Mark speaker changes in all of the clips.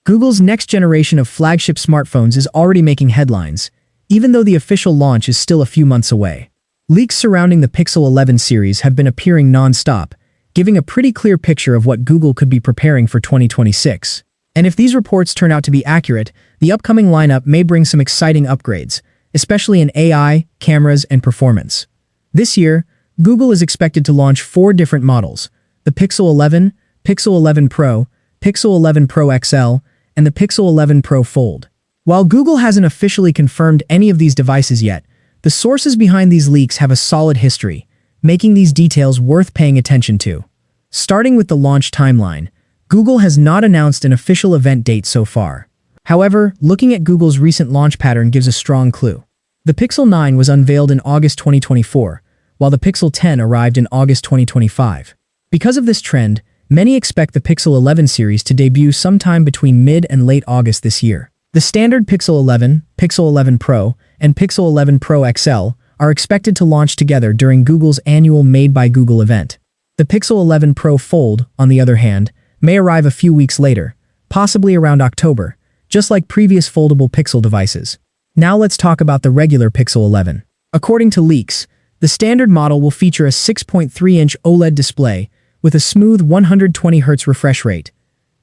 Speaker 1: Google's next generation of flagship smartphones is already making headlines, even though the official launch is still a few months away. Leaks surrounding the Pixel 11 series have been appearing non-stop, giving a pretty clear picture of what Google could be preparing for 2026. And if these reports turn out to be accurate, the upcoming lineup may bring some exciting upgrades, especially in AI, cameras, and performance. This year, Google is expected to launch 4 different models: the Pixel 11, Pixel 11 Pro, Pixel 11 Pro XL, and the Pixel 11 Pro Fold. While Google hasn't officially confirmed any of these devices yet, the sources behind these leaks have a solid history, making these details worth paying attention to. Starting with the launch timeline, Google has not announced an official event date so far. However, looking at Google's recent launch pattern gives a strong clue. The Pixel 9 was unveiled in August 2024, while the Pixel 10 arrived in August 2025. Because of this trend, many expect the Pixel 11 series to debut sometime between mid and late August this year. The standard Pixel 11, Pixel 11 Pro, and Pixel 11 Pro XL are expected to launch together during Google's annual Made by Google event. The Pixel 11 Pro Fold, on the other hand, may arrive a few weeks later, possibly around October, just like previous foldable Pixel devices. Now let's talk about the regular Pixel 11. According to leaks, the standard model will feature a 6.3-inch OLED display with a smooth 120Hz refresh rate.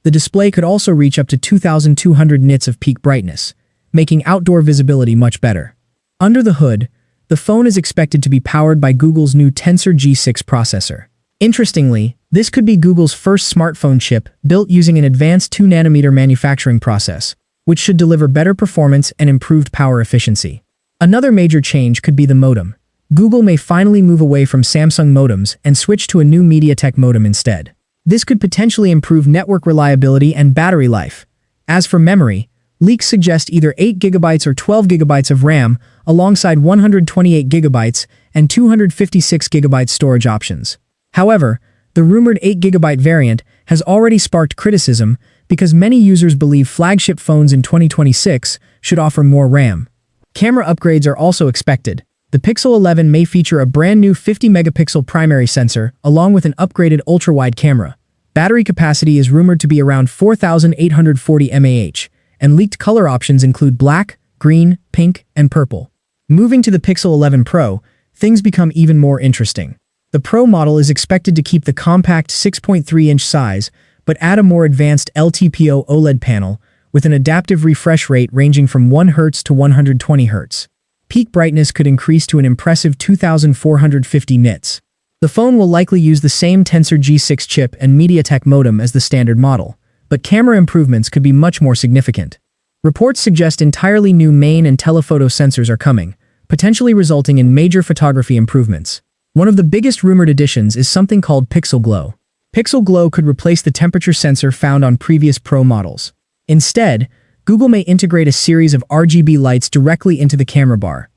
Speaker 1: The display could also reach up to 2,200 nits of peak brightness, making outdoor visibility much better. Under the hood, the phone is expected to be powered by Google's new Tensor G6 processor. Interestingly, this could be Google's first smartphone chip built using an advanced 2nm manufacturing process, which should deliver better performance and improved power efficiency. Another major change could be the modem. Google may finally move away from Samsung modems and switch to a new MediaTek modem instead. This could potentially improve network reliability and battery life. As for memory, leaks suggest either 8GB or 12GB of RAM alongside 128GB and 256GB storage options. However, the rumored 8GB variant has already sparked criticism because many users believe flagship phones in 2026 should offer more RAM. Camera upgrades are also expected. The Pixel 11 may feature a brand new 50-megapixel primary sensor along with an upgraded ultra-wide camera. Battery capacity is rumored to be around 4,840 mAh, and leaked color options include black, green, pink, and purple. Moving to the Pixel 11 Pro, things become even more interesting. The Pro model is expected to keep the compact 6.3-inch size, but add a more advanced LTPO OLED panel with an adaptive refresh rate ranging from 1 Hz to 120 Hz. Peak brightness could increase to an impressive 2,450 nits. The phone will likely use the same Tensor G6 chip and MediaTek modem as the standard model, but camera improvements could be much more significant. Reports suggest entirely new main and telephoto sensors are coming, potentially resulting in major photography improvements. One of the biggest rumored additions is something called Pixel Glow. Pixel Glow could replace the temperature sensor found on previous Pro models. Instead, Google may integrate a series of RGB lights directly into the camera bar.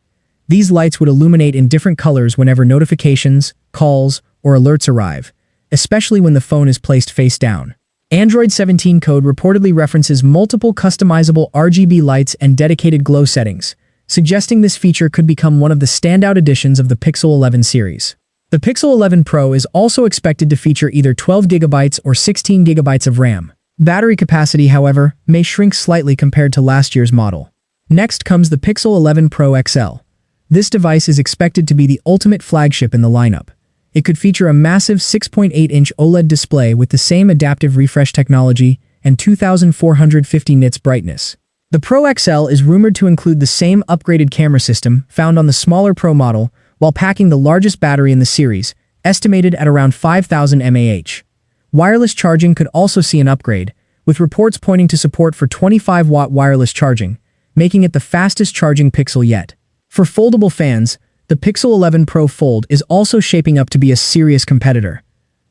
Speaker 1: These lights would illuminate in different colors whenever notifications, calls, or alerts arrive, especially when the phone is placed face down. Android 17 code reportedly references multiple customizable RGB lights and dedicated glow settings, suggesting this feature could become one of the standout additions of the Pixel 11 series. The Pixel 11 Pro is also expected to feature either 12GB or 16GB of RAM. Battery capacity, however, may shrink slightly compared to last year's model. Next comes the Pixel 11 Pro XL. This device is expected to be the ultimate flagship in the lineup. It could feature a massive 6.8-inch OLED display with the same adaptive refresh technology and 2,450 nits brightness. The Pro XL is rumored to include the same upgraded camera system found on the smaller Pro model, while packing the largest battery in the series, estimated at around 5,000 mAh. Wireless charging could also see an upgrade, with reports pointing to support for 25-watt wireless charging, making it the fastest charging Pixel yet. For foldable fans, the Pixel 11 Pro Fold is also shaping up to be a serious competitor.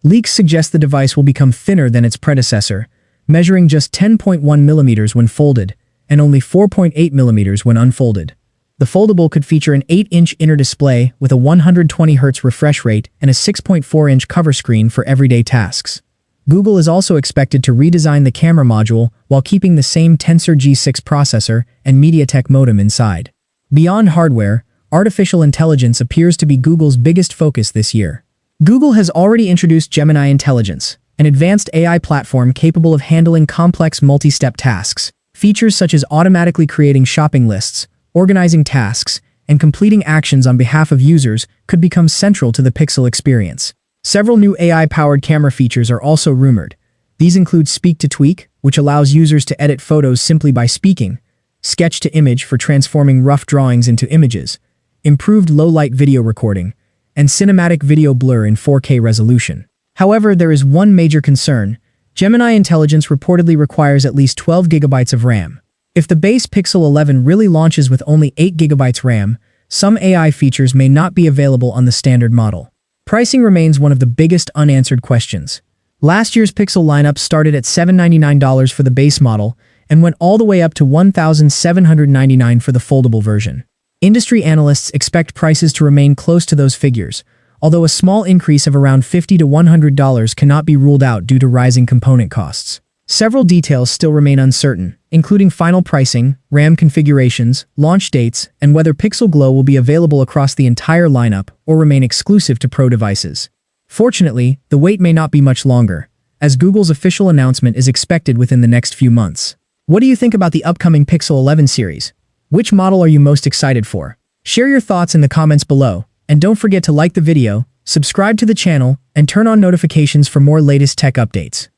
Speaker 1: Leaks suggest the device will become thinner than its predecessor, measuring just 10.1 mm when folded, and only 4.8 mm when unfolded. The foldable could feature an 8-inch inner display with a 120Hz refresh rate and a 6.4-inch cover screen for everyday tasks. Google is also expected to redesign the camera module while keeping the same Tensor G6 processor and MediaTek modem inside. Beyond hardware, artificial intelligence appears to be Google's biggest focus this year. Google has already introduced Gemini Intelligence, an advanced AI platform capable of handling complex multi-step tasks. Features such as automatically creating shopping lists, organizing tasks, and completing actions on behalf of users could become central to the Pixel experience. Several new AI-powered camera features are also rumored. These include Speak-to-Tweak, which allows users to edit photos simply by speaking, Sketch-to-Image for transforming rough drawings into images, improved low-light video recording, and cinematic video blur in 4K resolution. However, there is one major concern. Gemini Intelligence reportedly requires at least 12 GB of RAM. If the base Pixel 11 really launches with only 8 GB RAM, some AI features may not be available on the standard model. Pricing remains one of the biggest unanswered questions. Last year's Pixel lineup started at $799 for the base model and went all the way up to $1,799 for the foldable version. Industry analysts expect prices to remain close to those figures, although a small increase of around $50 to $100 cannot be ruled out due to rising component costs. Several details still remain uncertain, including final pricing, RAM configurations, launch dates, and whether Pixel Glow will be available across the entire lineup or remain exclusive to Pro devices. Fortunately, the wait may not be much longer, as Google's official announcement is expected within the next few months. What do you think about the upcoming Pixel 11 series? Which model are you most excited for? Share your thoughts in the comments below, and don't forget to like the video, subscribe to the channel, and turn on notifications for more latest tech updates.